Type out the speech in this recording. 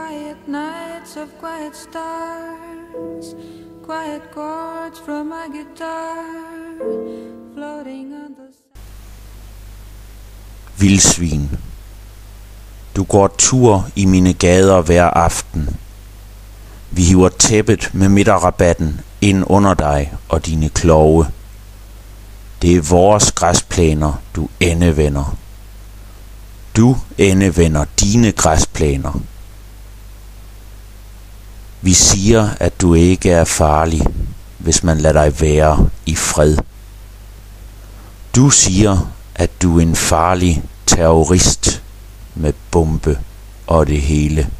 quiet nights of quiet stars, quiet chords from my guitar, floating on the... Vildsvin. Du går tur i mine gader hver aften. Vi hiver tæppet med midterrabatten ind under dig og dine klove. Det er vores græsplæner, du endevender. Du endevender dine græsplæner. Vi siger, at du ikke er farlig, hvis man lader dig være i fred. Du siger, at du er en farlig terrorist med bombe og det hele.